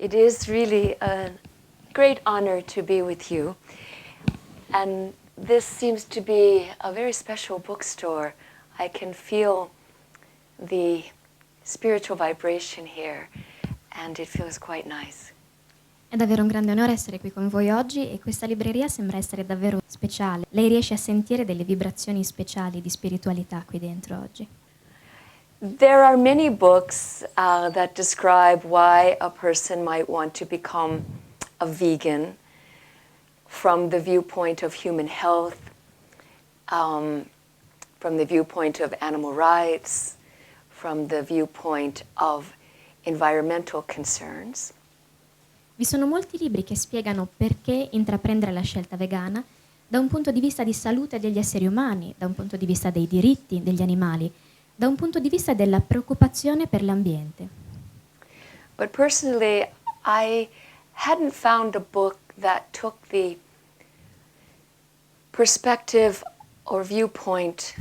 It is really a great honor to be with you. And this seems to be a very special bookstore. I can feel the spiritual vibration here, and it feels quite nice. È davvero un grande onore essere qui con voi oggi e questa libreria sembra essere davvero speciale. Lei riesce a sentire delle vibrazioni speciali di spiritualità qui dentro oggi. There are many books that describe why a person might want to become a vegan from the viewpoint of human health, from the viewpoint of animal rights, from the viewpoint of environmental concerns. Vi sono molti libri che spiegano perché intraprendere la scelta vegana da un punto di vista di salute degli esseri umani, da un punto di vista dei diritti degli animali, da un punto di vista della preoccupazione per l'ambiente. But personally, I hadn't found a book that took the perspective or viewpoint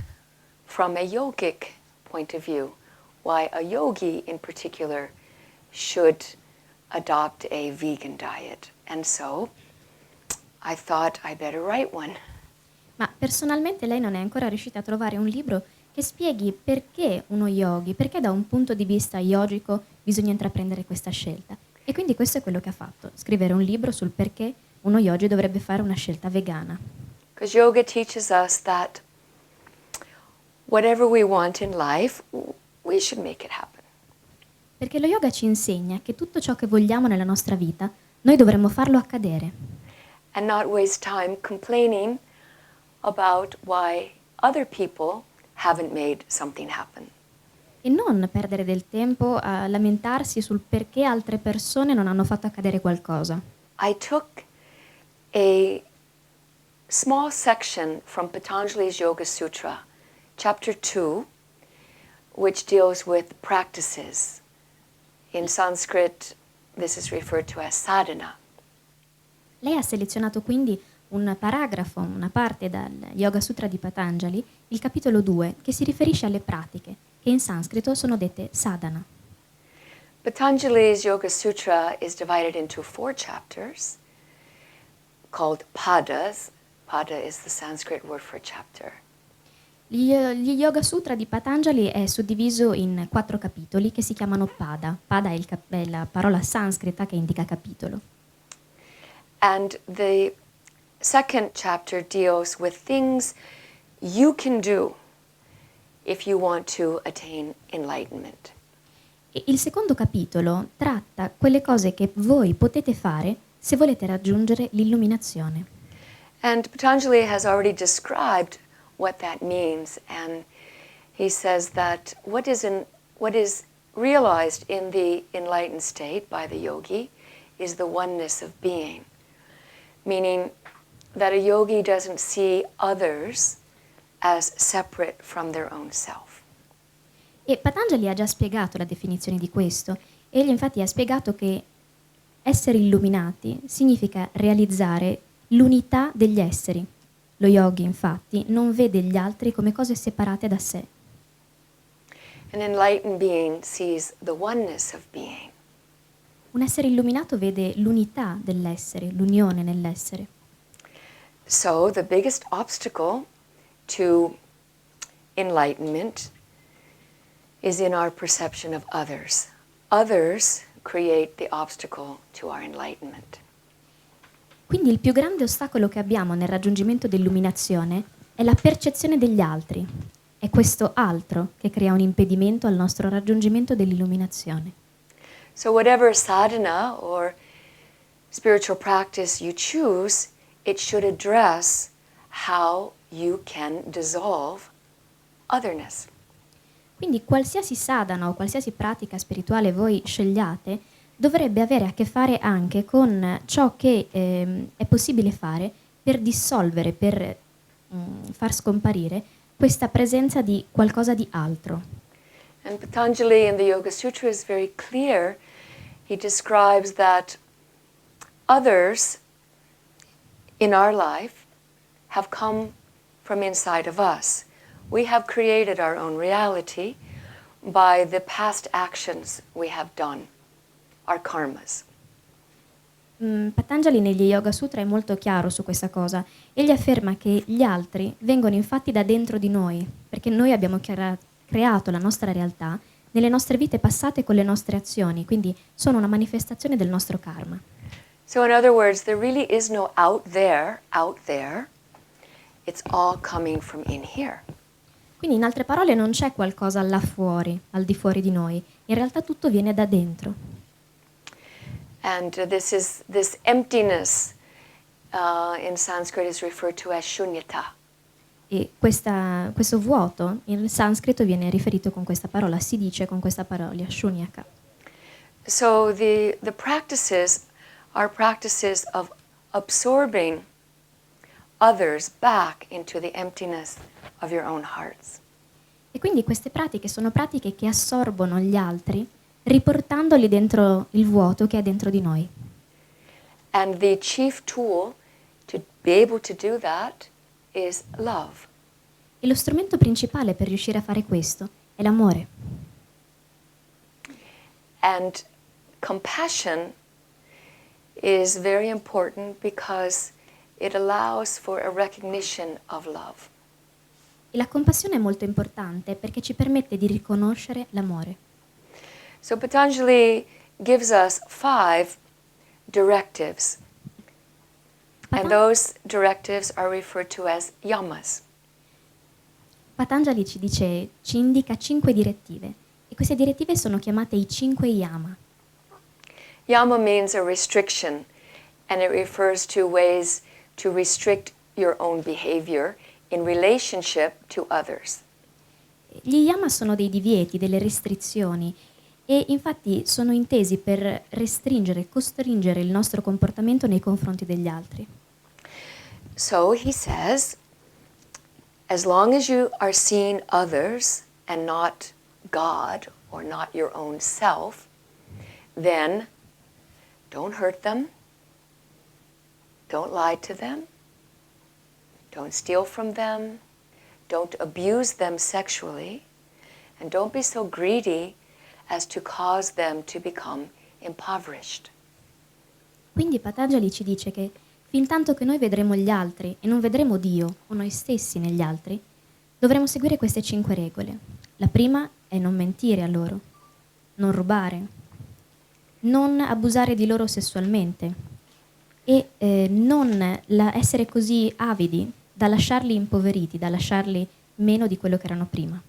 from a yogic point of view, why a yogi in particular should adopt a vegan diet. And so I thought I better write one. Ma personalmente lei non è ancora riuscita a trovare un libro che spieghi perché uno yogi, perché da un punto di vista yogico bisogna intraprendere questa scelta. E quindi questo è quello che ha fatto, scrivere un libro sul perché uno yogi dovrebbe fare una scelta vegana. Because yoga teaches us that whatever we want in life, we should make it happen. Perché lo yoga ci insegna che tutto ciò che vogliamo nella nostra vita, noi dovremmo farlo accadere. And not waste time complaining about why other people haven't made something happen. E non perdere del tempo a lamentarsi sul perché altre persone non hanno fatto accadere qualcosa. I took a small section from Patanjali's Yogasutra, chapter 2, which deals with practices. In Sanskrit, this is referred to as sadhana. Lei ha selezionato quindi un paragrafo, una parte dal Yogasutra di Patanjali, il capitolo 2, che si riferisce alle pratiche, che in sanscrito sono dette sadhana. Patanjali's Yogasutra is divided into 4 chapters called padas. Pada is the Sanskrit word for chapter. Gli Yoga Sutra di Patanjali è suddiviso in 4 capitoli che si chiamano pada. Pada è la parola sanscrita che indica capitolo. And the second chapter deals with things you can do if you want to attain enlightenment. E il secondo capitolo tratta quelle cose che voi potete fare se volete raggiungere l'illuminazione. And Patanjali has already described what that means, and he says that what is realized in the enlightened state by the yogi is the oneness of being, meaning that a yogi doesn't see others as separate from their own self. E Patanjali ha già spiegato la definizione di questo. Egli infatti ha spiegato che essere illuminati significa realizzare l'unità degli esseri. Lo yogi, infatti, non vede gli altri come cose separate da sé. An enlightened being sees the oneness of being. Un essere illuminato vede l'unità dell'essere, l'unione nell'essere. So the biggest obstacle to enlightenment is in our perception of others. Others create the obstacle to our enlightenment. Quindi il più grande ostacolo che abbiamo nel raggiungimento dell'illuminazione è la percezione degli altri. È questo altro che crea un impedimento al nostro raggiungimento dell'illuminazione. So whatever sadhana or spiritual practice you choose, it should address how you can dissolve otherness. Quindi qualsiasi sadhana o qualsiasi pratica spirituale voi scegliate dovrebbe avere a che fare anche con ciò che è possibile fare per dissolvere, per far scomparire questa presenza di qualcosa di altro. And Patanjali in the Yoga Sutra is very clear. He describes that others in our life have come from inside of us. We have created our own reality by the past actions we have done, our karmas. Patanjali negli Yogasutra è molto chiaro su questa cosa. Egli afferma che gli altri vengono infatti da dentro di noi, perché noi abbiamo creato la nostra realtà nelle nostre vite passate con le nostre azioni, quindi sono una manifestazione del nostro karma. So in other words, there really is no out there. It's all coming from in here. Quindi in altre parole non c'è qualcosa là fuori, al di fuori di noi, in realtà tutto viene da dentro. And this emptiness in Sanskrit is referred to as shunyata. E questo vuoto in sanscrito viene riferito con questa parola, si dice con questa parola, shunyaka. So the practices are practices of absorbing others back into the emptiness of your own hearts. E quindi queste pratiche sono pratiche che assorbono gli altri, riportandoli dentro il vuoto che è dentro di noi. And the chief tool to be able to do that is love. E lo strumento principale per riuscire a fare questo è l'amore. And compassion is very important because it allows for a recognition of love. E la compassione è molto importante perché ci permette di riconoscere l'amore. So Patanjali gives us 5 directives. And those directives are referred to as yamas. Patanjali ci indica 5 direttive e queste direttive sono chiamate i 5 yama. Yama means a restriction, and it refers to ways to restrict your own behavior in relationship to others. Gli yama sono dei divieti, delle restrizioni e infatti sono intesi per restringere, costringere il nostro comportamento nei confronti degli altri. So he says, as long as you are seeing others and not God or not your own self, then don't hurt them, don't lie to them, don't steal from them, don't abuse them sexually, and don't be so greedy as to cause them to become impoverished. Quindi Patanjali ci dice che fintanto che noi vedremo gli altri e non vedremo Dio o noi stessi negli altri, dovremo seguire queste 5 regole. La prima è non mentire a loro, non rubare, non abusare di loro sessualmente e non essere così avidi da lasciarli impoveriti, da lasciarli meno di quello che erano prima.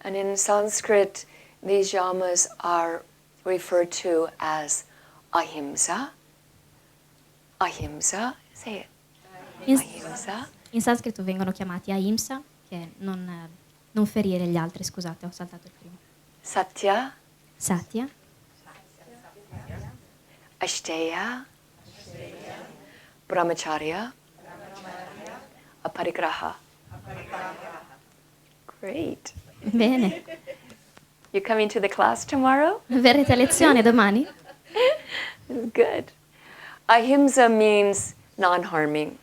And in Sanskrit, these yamas are referred to as ahimsa. Ahimsa, say it. Ahimsa. In sanscrito vengono chiamati ahimsa, che è non ferire gli altri, scusate, ho saltato il primo. Satya, Satya, Asteya, Brahmacharya, Aparigraha. Great. bene. You coming to the class tomorrow? Verrete a lezione domani? Good. Ahimsa means non-harming.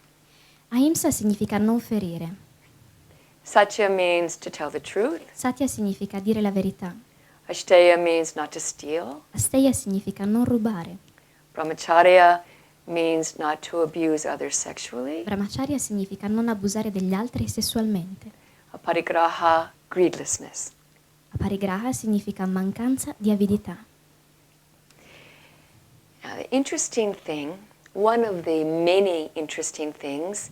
Ahimsa significa non ferire. Satya means to tell the truth. Satya significa dire la verità. Asteya means not to steal. Asteya significa non rubare. Brahmacharya means not to abuse others sexually. Brahmacharya significa non abusare degli altri sessualmente. Aparigraha, greedlessness. Aparigraha significa mancanza di avidità. Now, the interesting thing, one of the many interesting things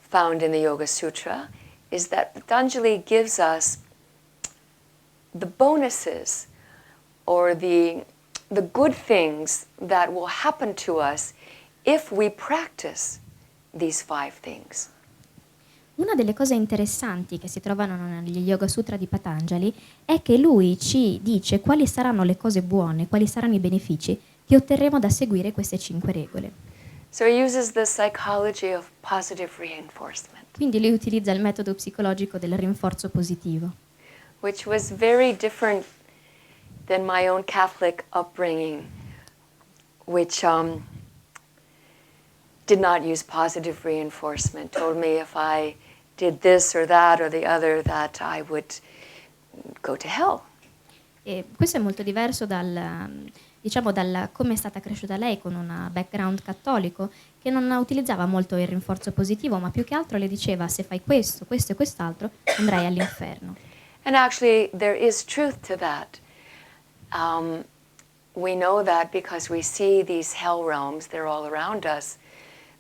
found in the Yoga Sutra is that Patanjali gives us the bonuses or the good things that will happen to us if we practice these 5 things. Una delle cose interessanti che si trovano negli Yoga Sutra di Patanjali è che lui ci dice quali saranno le cose buone, quali saranno i benefici che otterremo da seguire queste 5 regole. So he uses the psychology of positive reinforcement, Quindi lui utilizza il metodo psicologico del rinforzo positivo, which was very different than my own Catholic upbringing, which did not use positive reinforcement, told me if I did this or the other, that I would go to hell. E questo è molto diverso dal diciamo dal come è stata cresciuta lei con un background cattolico, che non utilizzava molto il rinforzo positivo, ma più che altro le diceva: "Se fai questo, questo e quest'altro, andrai all'inferno". And actually, there is truth to that. Um, we know that because we see these hell realms, they're all around us.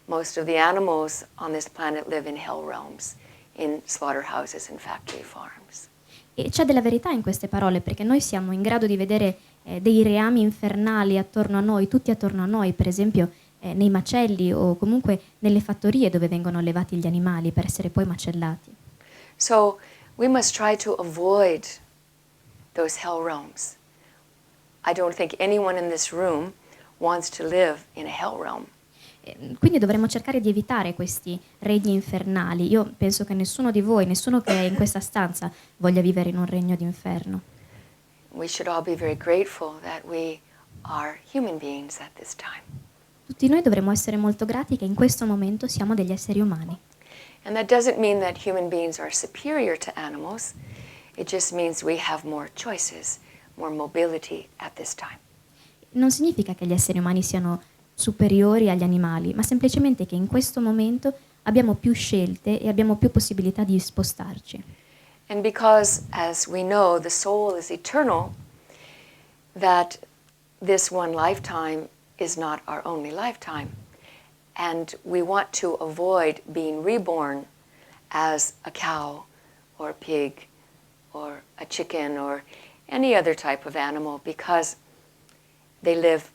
Most of the animals on this planet live in hell realms, in slaughterhouses and factory farms. E c'è della verità in queste parole, perché noi siamo in grado di vedere dei reami infernali attorno a noi, tutti attorno a noi, per esempio nei macelli o comunque nelle fattorie dove vengono allevati gli animali per essere poi macellati. So we must try to avoid those hell realms. I don't think anyone in this room wants to live in a hell realm. Quindi dovremmo cercare di evitare questi regni infernali. Io penso che nessuno di voi, nessuno che è in questa stanza voglia vivere in un regno d'inferno. We should all be very grateful that we are human beings at this time. Tutti noi dovremmo essere molto grati che in questo momento siamo degli esseri umani. And that doesn't mean that human beings are superior to animals. It just means we have more choices, more mobility at this time. Non significa che gli esseri umani siano superiori agli animali, ma semplicemente che in questo momento abbiamo più scelte e abbiamo più possibilità di spostarci. And because, as we know, the soul is eternal, that this one lifetime is not our only lifetime. And we want to avoid being reborn as a cow or a pig or a chicken or any other type of animal because they live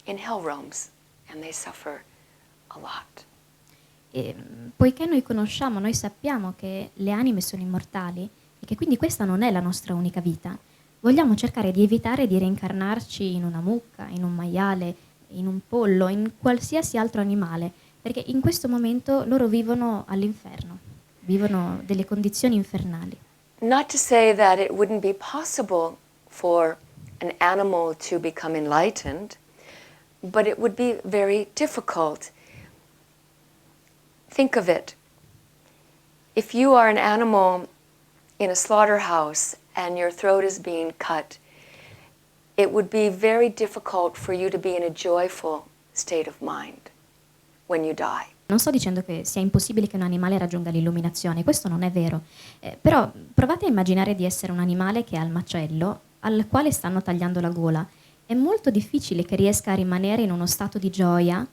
in hell realms and they suffer a lot. E, poiché noi sappiamo che le anime sono immortali e che quindi questa non è la nostra unica vita, vogliamo cercare di evitare di reincarnarci in una mucca, in un maiale, in un pollo, in qualsiasi altro animale, perché in questo momento loro vivono all'inferno, vivono delle condizioni infernali. Not to say that it wouldn't be possible for an animal to become enlightened, but it would be very difficult. Think of it. If you are an animal in a slaughterhouse and your throat is being cut, it would be very difficult for you to be in a joyful state of mind when you die. Non sto dicendo che sia impossibile che un animale raggiunga l'illuminazione, questo non è vero, però provate a immaginare di essere un animale che è al macello, al quale stanno tagliando la gola. È molto difficile che riesca a rimanere in uno stato di gioia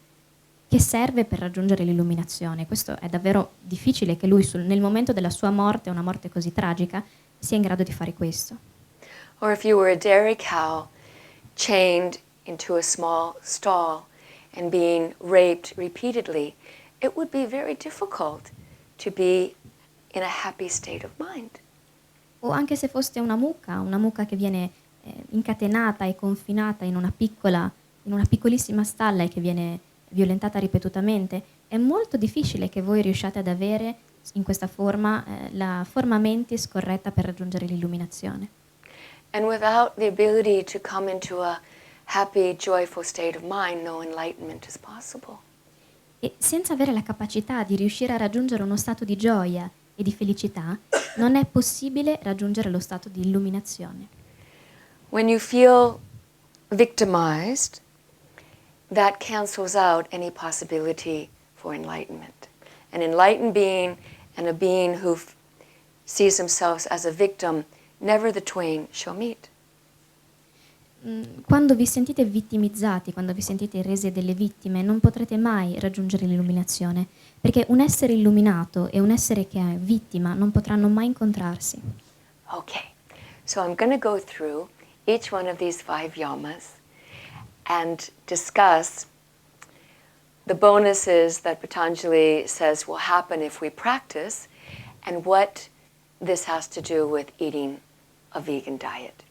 che serve per raggiungere l'illuminazione. Questo è davvero difficile che lui nel momento della sua morte, una morte così tragica, sia in grado di fare questo. Or if you were a dairy cow chained into a small stall and being raped repeatedly, it would be very difficult to be in a happy state of mind. O anche se foste una mucca che viene incatenata e confinata in una piccolissima stalla e che viene violentata ripetutamente, è molto difficile che voi riusciate ad avere in questa forma la forma mentis corretta per raggiungere l'illuminazione. And without the ability to come into a happy, joyful state of mind, no enlightenment is possible. E senza avere la capacità di riuscire a raggiungere uno stato di gioia e di felicità, non è possibile raggiungere lo stato di illuminazione. When you feel victimized, that cancels out any possibility for enlightenment. An enlightened being and a being who sees themselves as a victim, never the twain shall meet. Quando vi sentite vittimizzati, quando vi sentite rese delle vittime, non potrete mai raggiungere l'illuminazione, perché un essere illuminato e un essere che è vittima non potranno mai incontrarsi. Okay, so I'm going to go through each one of these 5 yamas and discuss the bonuses that Patanjali says will happen if we practice and what this has to do with eating a vegan diet.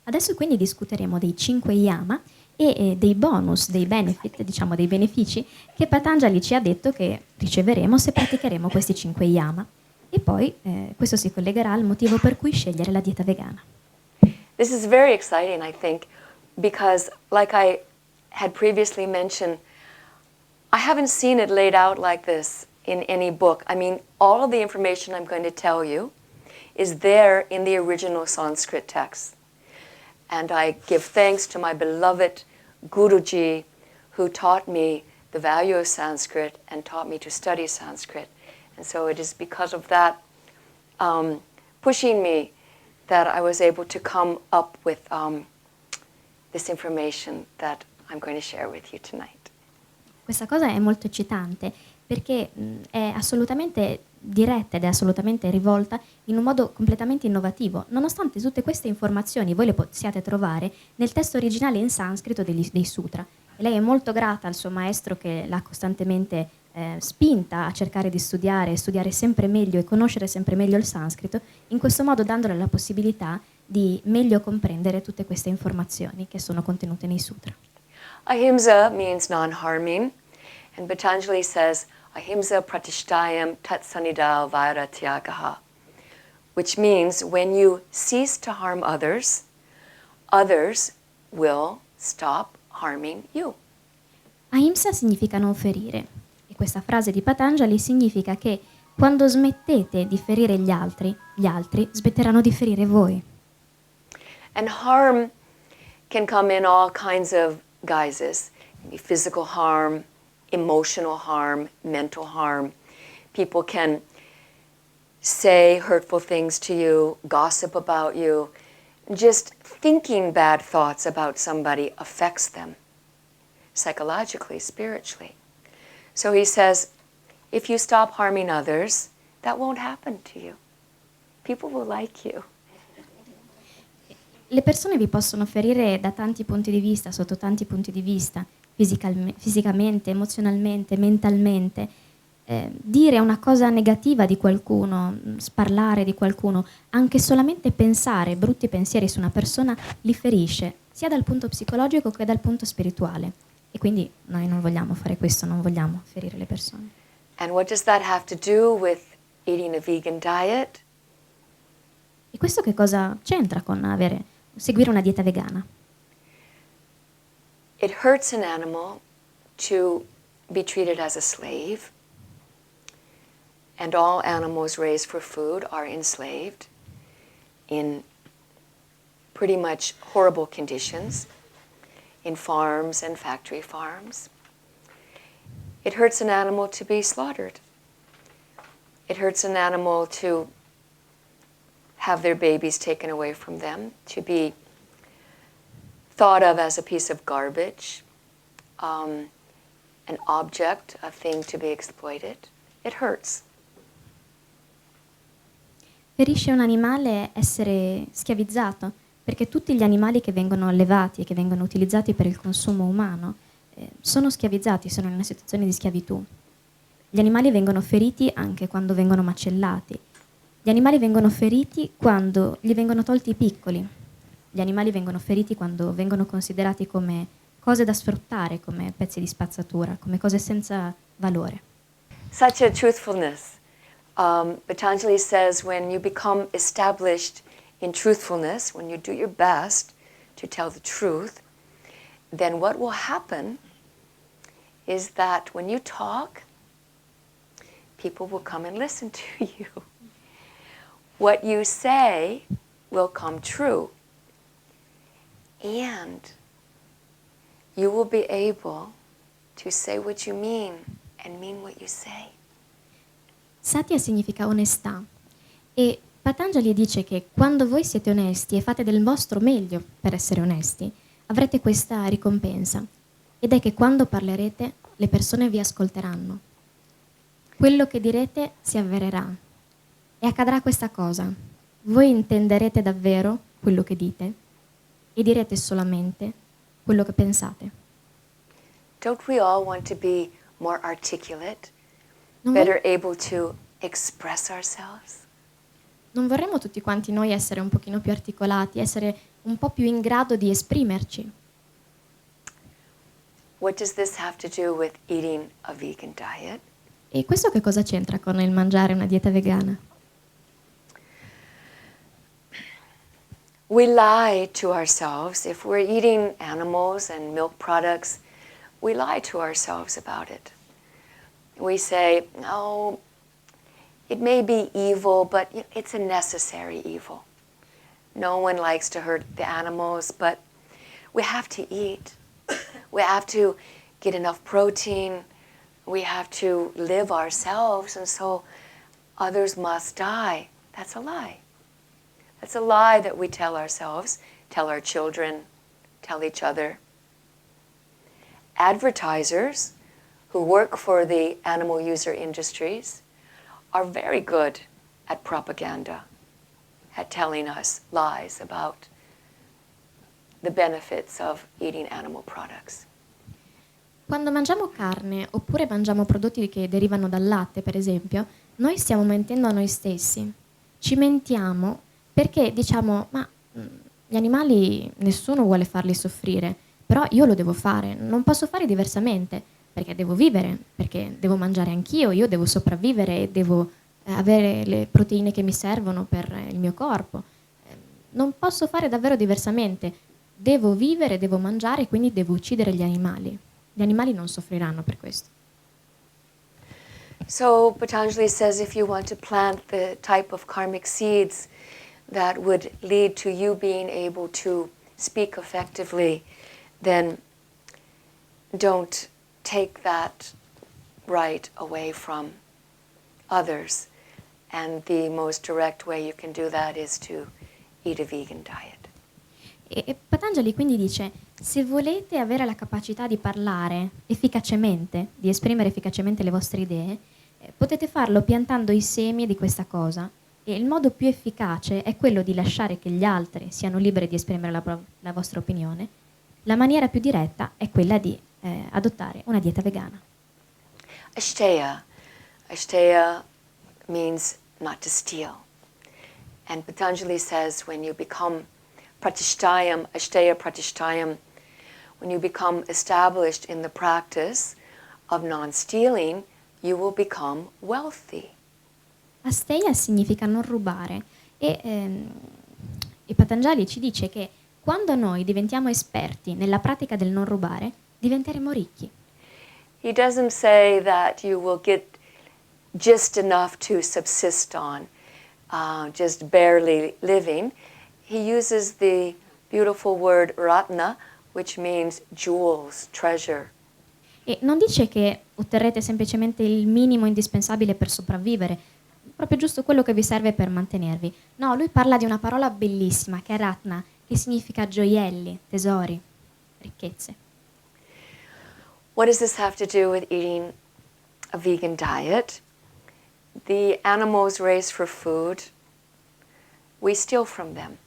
Adesso quindi discuteremo dei 5 yama e dei bonus, dei benefit, diciamo dei benefici che Patanjali ci ha detto che riceveremo se praticheremo questi 5 yama. E poi questo si collegherà al motivo per cui scegliere la dieta vegana. This is very exciting, I think, because like I had previously mentioned, I haven't seen it laid out like this in any book. I mean, all of the information I'm going to tell you is there in the original Sanskrit text. And I give thanks to my beloved Guruji, who taught me the value of Sanskrit and taught me to study Sanskrit. And so it is because of that pushing me that I was able to come up with this information that I'm going to share with you tonight. Questa cosa è molto eccitante perché è assolutamente diretta ed è assolutamente rivolta in un modo completamente innovativo, nonostante tutte queste informazioni voi le possiate trovare nel testo originale in sanscrito dei sutra. E lei è molto grata al suo maestro che l'ha costantemente spinta a cercare di studiare sempre meglio e conoscere sempre meglio il sanscrito, in questo modo dandole la possibilità di meglio comprendere tutte queste informazioni che sono contenute nei sutra. Ahimsa means non-harming, and Patanjali says, Ahimsa pratishtayam tat sanidao vaira tyagaha, which means when you cease to harm others, others will stop harming you. Ahimsa significa non ferire e questa frase di Patanjali significa che quando smettete di ferire gli altri smetteranno di ferire voi. And harm can come in all kinds of guises. It can be physical harm, emotional harm, mental harm. People can say hurtful things to you, gossip about you. Just thinking bad thoughts about somebody affects them psychologically, spiritually. So he says, if you stop harming others, that won't happen to you. People will like you. Le persone vi possono ferire da tanti punti di vista, sotto tanti punti di vista, fisicamente, emozionalmente, mentalmente. Dire una cosa negativa di qualcuno, sparlare di qualcuno, anche solamente pensare brutti pensieri su una persona li ferisce, sia dal punto psicologico che dal punto spirituale. E quindi noi non vogliamo fare questo, non vogliamo ferire le persone. And what does that have to do with eating a vegan diet? E questo che cosa c'entra con seguire una dieta vegana? It hurts an animal to be treated as a slave, and all animals raised for food are enslaved in pretty much horrible conditions in farms and factory farms. It hurts an animal to be slaughtered. It hurts an animal to have their babies taken away from them, to be thought of as a piece of garbage, an object, a thing to be exploited. It hurts. Ferisce un animale essere schiavizzato, perché tutti gli animali che vengono allevati e che vengono utilizzati per il consumo umano sono schiavizzati, sono in una situazione di schiavitù. Gli animali vengono feriti anche quando vengono macellati. Gli animali vengono feriti quando gli vengono tolti i piccoli. Gli animali vengono feriti quando vengono considerati come cose da sfruttare, come pezzi di spazzatura, come cose senza valore. Such a truthfulness. Patanjali says when you become established in truthfulness, when you do your best to tell the truth, then what will happen is that when you talk, people will come and listen to you. What you say will come true. And you will be able to say what you mean and mean what you say. Satya significa onestà e Patanjali dice che quando voi siete onesti e fate del vostro meglio per essere onesti, avrete questa ricompensa ed è che quando parlerete le persone vi ascolteranno. Quello che direte si avvererà e accadrà questa cosa. Voi intenderete davvero quello che dite e direte solamente quello che pensate. Don't we all want to be more articulate, Non, better able to express ourselves? non vorremmo tutti quanti noi essere un pochino più articolati, essere un po' più in grado di esprimerci. What does this have to do with eating a vegan diet? E questo che cosa c'entra con il mangiare una dieta vegana? We lie to ourselves. If we're eating animals and milk products, we lie to ourselves about it. We say, oh, it may be evil, but it's a necessary evil. No one likes to hurt the animals, but we have to eat. We have to get enough protein. We have to live ourselves, and so others must die. That's a lie. That's a lie that we tell ourselves, tell our children, tell each other. Advertisers who work for the animal user industries are very good at propaganda, at telling us lies about the benefits of eating animal products. Quando mangiamo carne oppure mangiamo prodotti che derivano dal latte, per esempio, noi stiamo mentendo a noi stessi. Ci mentiamo perché diciamo, ma gli animali nessuno vuole farli soffrire, però io lo devo fare, non posso fare diversamente, perché devo vivere, perché devo mangiare anch'io, io devo sopravvivere e devo avere le proteine che mi servono per il mio corpo. Non posso fare davvero diversamente, devo vivere, devo mangiare, quindi devo uccidere gli animali. Gli animali non soffriranno per questo. So Patanjali says if you want to plant the type of karmic seeds that would lead to you being able to speak effectively, then don't take that right away from others. And the most direct way you can do that is to eat a vegan diet. E Patanjali quindi dice, se volete avere la capacità di parlare efficacemente, di esprimere efficacemente le vostre idee, potete farlo piantando i semi di questa cosa. E il modo più efficace è quello di lasciare che gli altri siano liberi di esprimere la vostra opinione. La maniera più diretta è quella di adottare una dieta vegana. Ashteya. Ashteya means not to steal. And Patanjali says when you become pratishtayam, ashteya pratishtayam, when you become established in the practice of non-stealing, you will become wealthy. Asteya significa non rubare e Patanjali ci dice che quando noi diventiamo esperti nella pratica del non rubare, diventeremo ricchi. He doesn't say that you will get just enough to subsist on, just barely living. He uses the beautiful word ratna, which means jewels, treasure. E non dice che otterrete semplicemente il minimo indispensabile per sopravvivere, proprio giusto quello che vi serve per mantenervi. No, lui parla di una parola bellissima che è ratna, che significa gioielli, tesori, ricchezze. What does this have to do with eating a vegan diet? The animals raised for food, we steal from them.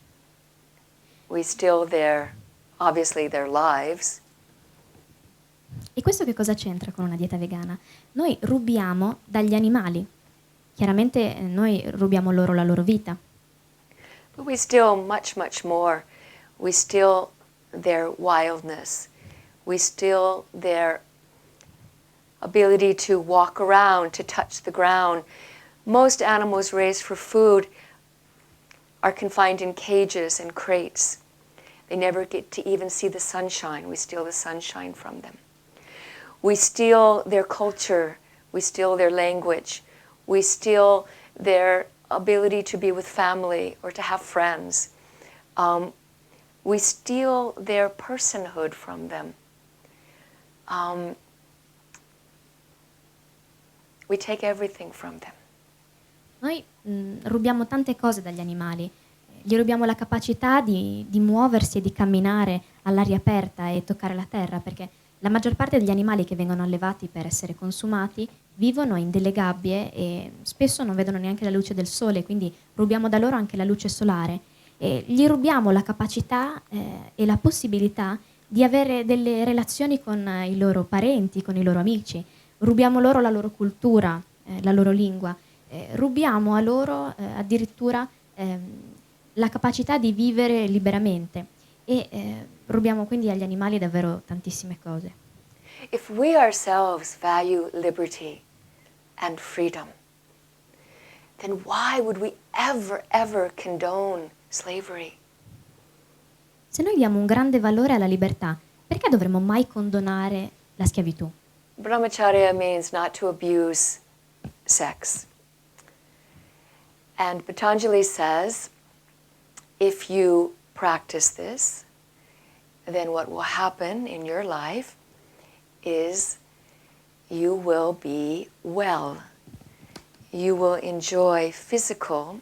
We steal obviously their lives. E questo che cosa c'entra con una dieta vegana? Noi rubiamo dagli animali. Chiaramente noi rubiamo loro la loro vita. But we steal much, much more. We steal their wildness. We steal their ability to walk around, to touch the ground. Most animals raised for food are confined in cages and crates. They never get to even see the sunshine. We steal the sunshine from them. We steal their culture. We steal their language. We steal their ability to be with family or to have friends. We steal their personhood from them. We take everything from them. Noi rubiamo tante cose dagli animali. Gli rubiamo la capacità di muoversi e di camminare all'aria aperta e toccare la terra, perché la maggior parte degli animali che vengono allevati per essere consumati vivono in delle gabbie e spesso non vedono neanche la luce del sole, quindi rubiamo da loro anche la luce solare. E gli rubiamo la capacità e la possibilità di avere delle relazioni con i loro parenti, con i loro amici. Rubiamo loro la loro cultura, la loro lingua. Rubiamo a loro addirittura la capacità di vivere liberamente e rubiamo quindi agli animali davvero tantissime cose. If we ourselves value liberty and freedom, then why would we ever condone slavery? Se noi diamo un grande valore alla libertà, perché dovremmo mai condonare la schiavitù? Brahmacharya means not to abuse sex. And Patanjali says, if you practice this, then what will happen in your life is you will be well. You will enjoy physical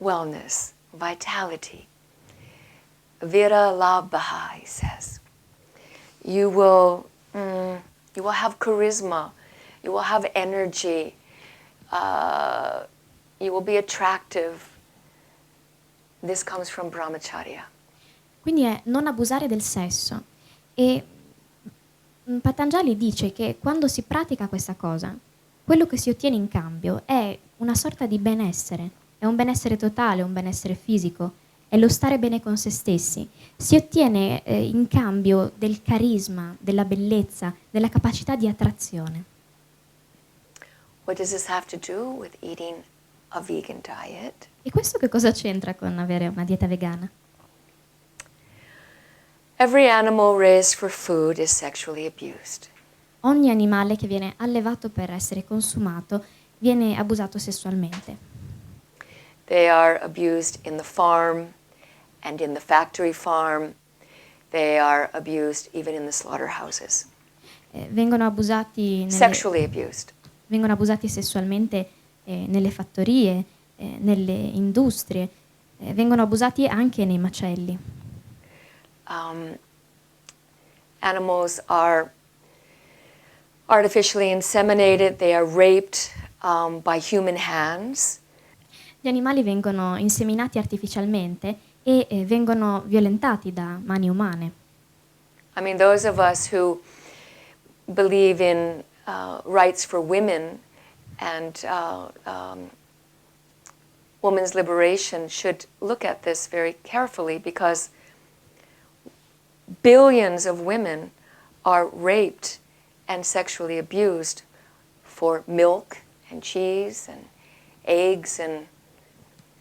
wellness, vitality. Vira labhaha, he says. You will have charisma. You will have energy. You will be attractive. This comes from brahmacharya. Quindi è non abusare del sesso. E Patanjali dice che quando si pratica questa cosa, quello che si ottiene in cambio è una sorta di benessere, è un benessere totale, un benessere fisico, è lo stare bene con se stessi. Si ottiene in cambio del carisma, della bellezza, della capacità di attrazione. What does this have to do with eating a vegan diet? E questo che cosa c'entra con avere una dieta vegana? Every animal raised for food is sexually abused. Ogni animale che viene allevato per essere consumato viene abusato sessualmente. They are abused in the farm and in the factory farm. They are abused even in the slaughterhouses. Vengono abusati Sexually abused. vengono abusati sessualmente nelle fattorie, nelle industrie, vengono abusati anche nei macelli. Animals are artificially inseminated. They are raped by human hands. Gli animali vengono inseminati artificialmente e vengono violentati da mani umane. I mean, those of us who believe in rights for women and women's liberation should look at this very carefully, because billions of women are raped and sexually abused for milk and cheese and eggs, and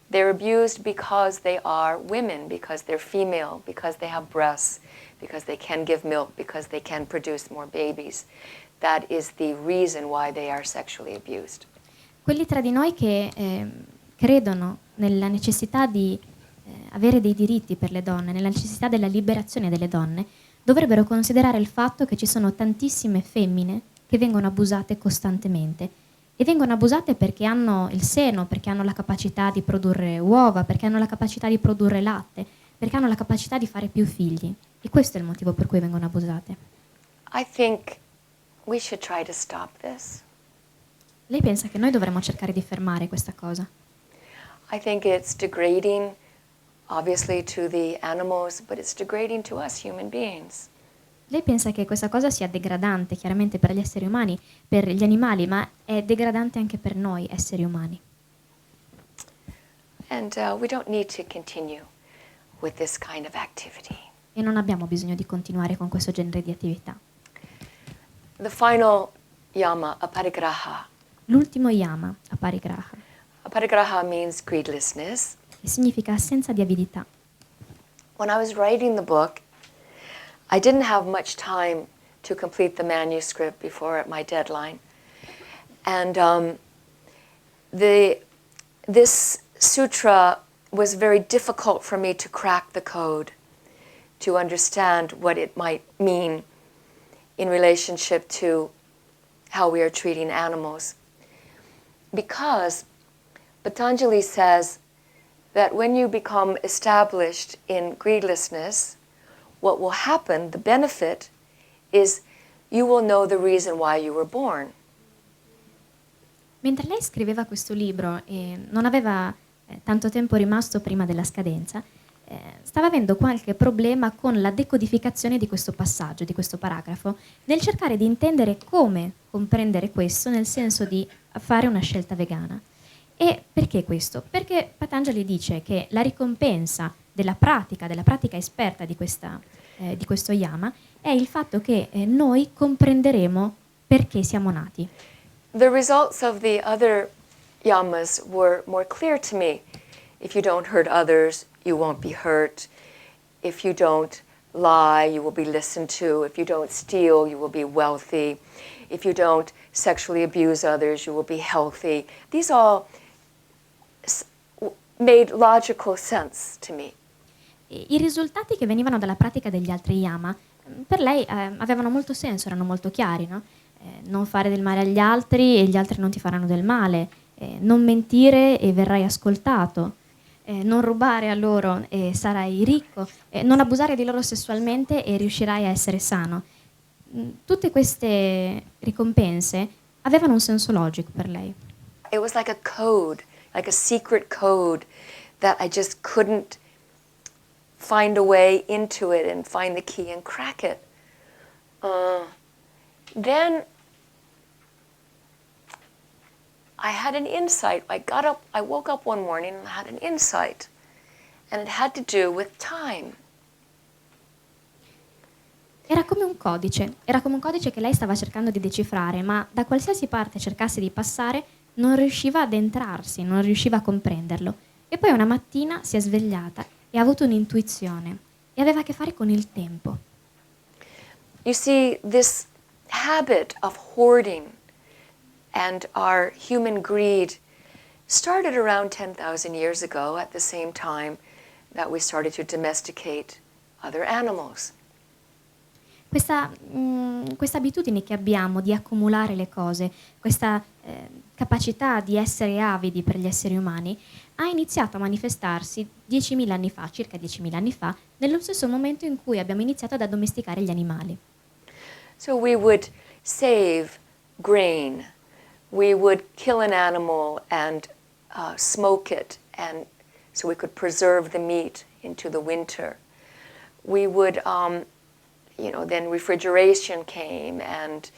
they're abused because they are women, because they're female, because they have breasts, because they can give milk, because they can produce more babies. That is the reason why they are sexually abused. Quelli tra di noi che credono nella necessità di avere dei diritti per le donne, nella necessità della liberazione delle donne, dovrebbero considerare il fatto che ci sono tantissime femmine che vengono abusate costantemente, e vengono abusate perché hanno il seno, perché hanno la capacità di produrre uova, perché hanno la capacità di produrre latte, perché hanno la capacità di fare più figli, e questo è il motivo per cui vengono abusate. I think we should try to stop this. Lei pensa che noi dovremmo cercare di fermare questa cosa? I think it's degrading, obviously, to the animals, but it's degrading to us human beings. Lei pensa che questa cosa sia degradante, chiaramente, per gli esseri umani, per gli animali, ma è degradante anche per noi esseri umani. And we don't need to continue with this kind of activity. E non abbiamo bisogno di continuare con questo genere di attività. The final yama, aparigraha. L'ultimo yama, aparigraha, Aparigraha means greedlessness. che significa assenza di avidità. When I was writing the book, I didn't have much time to complete the manuscript before my deadline. And this sutra was very difficult for me to crack the code, to understand what it might mean in relationship to how we are treating animals. Because Patanjali says that when you become established in greedlessness, what will happen, the benefit, is you will know the reason why you were born. Mentre lei scriveva questo libro e non aveva tanto tempo rimasto prima della scadenza, stava avendo qualche problema con la decodificazione di questo passaggio, di questo paragrafo, nel cercare di intendere come comprendere questo nel senso di fare una scelta vegana. E perché questo? Perché Patanjali dice che la ricompensa della pratica esperta di questo yama, è il fatto che noi comprenderemo perché siamo nati. The results of the other yamas were more clear to me. If you don't hurt others, you won't be hurt. If you don't lie, you will be listened to. If you don't steal, you will be wealthy. If you don't sexually abuse others, you will be healthy. These all made logical sense to me. E i risultati che venivano dalla pratica degli altri yama, per lei avevano molto senso, erano molto chiari, no? Non fare del male agli altri e gli altri non ti faranno del male, non mentire e verrai ascoltato, non rubare a loro e sarai ricco, non abusare di loro sessualmente e riuscirai a essere sano. Tutte queste ricompense avevano un senso logico per lei. It was like a code, like a secret code that I just couldn't find a way into it and find the key and crack it. Then I had an insight. I woke up one morning and I had an insight. And it had to do with time. Era come un codice che lei stava cercando di decifrare, ma da qualsiasi parte cercasse di passare non riusciva ad entrarsi, non riusciva a comprenderlo. E poi una mattina si è svegliata e ha avuto un'intuizione e aveva a che fare con il tempo. You see, this habit of hoarding and our human greed started around 10,000 years ago at the same time that we started to domesticate other animals. Questa abitudine che abbiamo di accumulare le cose, questa capacità di essere avidi per gli esseri umani, ha iniziato a manifestarsi 10.000 anni fa, circa 10.000 anni fa, nello stesso momento in cui abbiamo iniziato ad addomesticare gli animali. So we would save grain. We would kill an animal and smoke it, and so we could preserve the meat into the winter. We would, then refrigeration came, and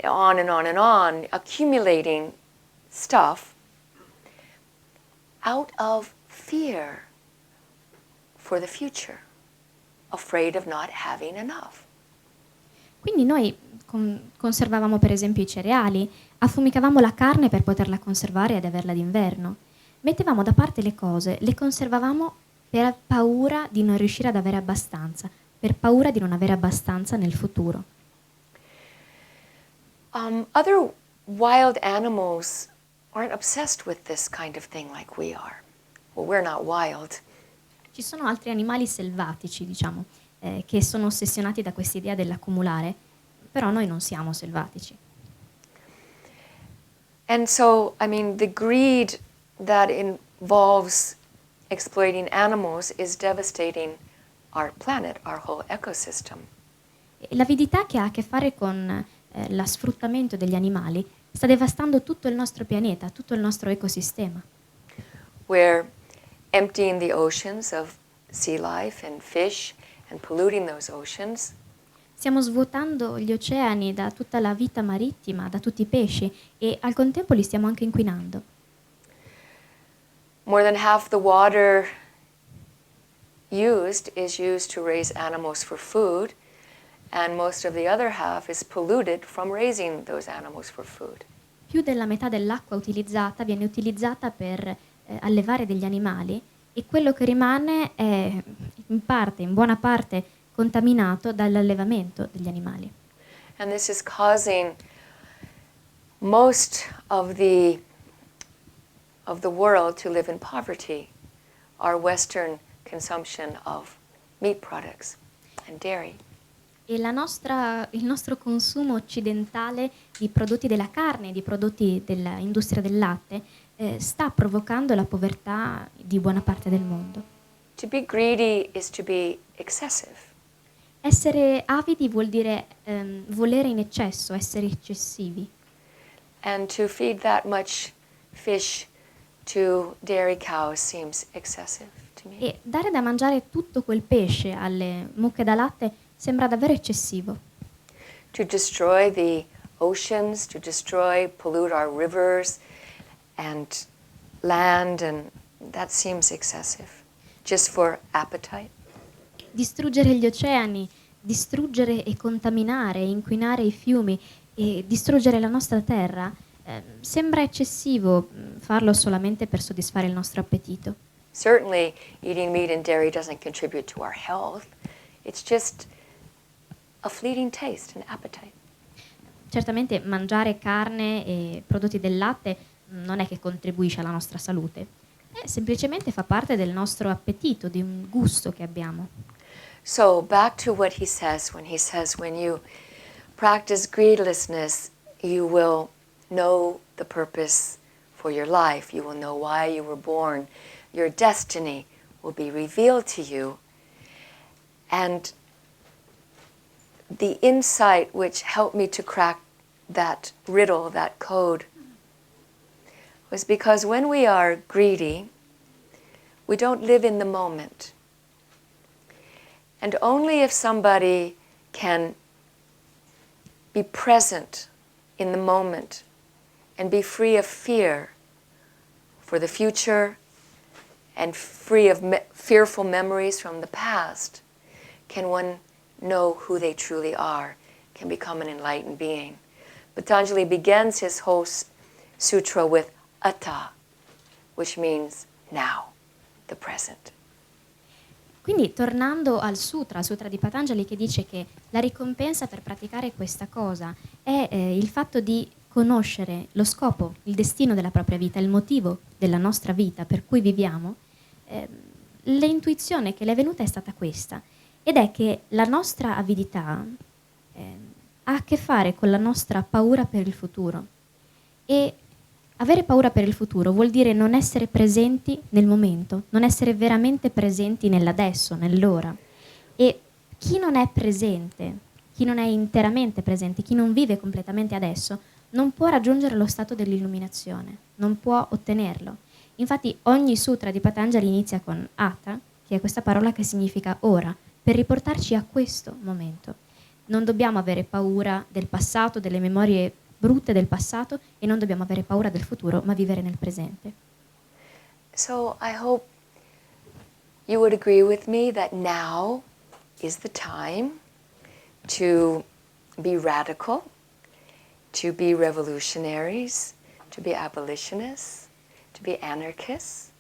on and on and on, accumulating stuff out of fear for the future, afraid of not having enough. Quindi noi conservavamo per esempio i cereali, affumicavamo la carne per poterla conservare ed averla d'inverno. Mettevamo da parte le cose, le conservavamo per paura di non riuscire ad avere abbastanza, per paura di non avere abbastanza nel futuro. Other wild animals aren't obsessed with this kind of thing like we are. Well, we're not wild. Ci sono altri animali selvatici, diciamo, che sono ossessionati da quest'idea dell'accumulare, però noi non siamo selvatici. And so, the greed that involves exploiting animals is devastating our planet, our whole ecosystem. E l'avidità che ha a che fare con lo sfruttamento degli animali sta devastando tutto il nostro pianeta, tutto il nostro ecosistema. We're emptying the oceans of sea life and fish and polluting those oceans. Stiamo svuotando gli oceani da tutta la vita marittima, da tutti i pesci e al contempo li stiamo anche inquinando. More than half the water used is used to raise animals for food, and most of the other half is polluted from raising those animals for food. Più della metà dell'acqua utilizzata viene utilizzata per allevare degli animali e quello che rimane è in buona parte contaminato dall'allevamento degli animali. And this is causing most of the world to live in poverty. Our Western consumption of meat products and dairy. E il nostro consumo occidentale di prodotti della carne, di prodotti dell'industria del latte, sta provocando la povertà di buona parte del mondo. To be greedy is to be excessive. Essere avidi vuol dire volere in eccesso, essere eccessivi. And to feed that much fish to dairy cows seems excessive to me. E dare da mangiare tutto quel pesce alle mucche da latte sembra davvero eccessivo. To destroy the oceans, to pollute our rivers and land, and that seems excessive, just for appetite. Distruggere gli oceani, distruggere e contaminare, inquinare i fiumi e distruggere la nostra terra sembra eccessivo farlo solamente per soddisfare il nostro appetito. Certainly, eating meat and dairy doesn't contribute to our health. It's just a fleeting taste, an appetite. Certamente mangiare carne e prodotti del latte non è che contribuisce alla nostra salute. Semplicemente fa parte del nostro appetito, di un gusto che abbiamo. So back to what he says when you practice greedlessness, you will know the purpose for your life. You will know why you were born. Your destiny will be revealed to you. And the insight which helped me to crack that riddle, that code, was because when we are greedy, we don't live in the moment. And only if somebody can be present in the moment and be free of fear for the future and free of fearful memories from the past, can one know who they truly are, can become an enlightened being. Patanjali begins his whole sutra with atta, which means now, the present. Quindi tornando al sutra di Patanjali, che dice che la ricompensa per praticare questa cosa è il fatto di conoscere lo scopo, il destino della propria vita, il motivo della nostra vita per cui viviamo, l'intuizione che le è venuta è stata questa, ed è che la nostra avidità ha a che fare con la nostra paura per il futuro. E avere paura per il futuro vuol dire non essere presenti nel momento, non essere veramente presenti nell'adesso, nell'ora. E chi non è presente, chi non è interamente presente, chi non vive completamente adesso, non può raggiungere lo stato dell'illuminazione, non può ottenerlo. Infatti ogni sutra di Patanjali inizia con atta, che è questa parola che significa ora, per riportarci a questo momento. Non dobbiamo avere paura del passato, delle memorie brutte del passato, e non dobbiamo avere paura del futuro, ma vivere nel presente. So I hope you would agree with me that now is the time to be radical, to be revolutionaries, to be abolitionists, to be anarchists,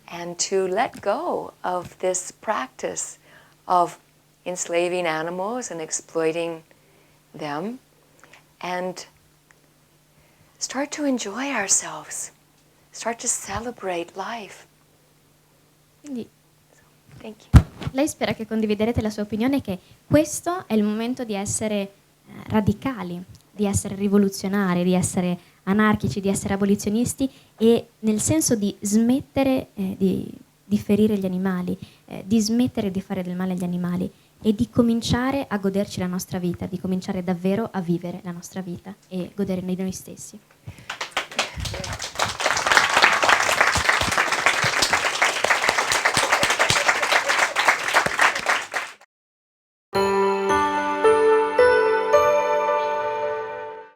and to let go of this practice of enslaving animals and exploiting them, and start to enjoy ourselves, start to celebrate life. Quindi Thank you. lei spera che condividerete la sua opinione, che questo è il momento di essere radicali, di essere rivoluzionari, di essere anarchici, di essere abolizionisti, e nel senso di smettere di ferire gli animali, di smettere di fare del male agli animali e di cominciare a goderci la nostra vita, di cominciare davvero a vivere la nostra vita e godere di noi stessi.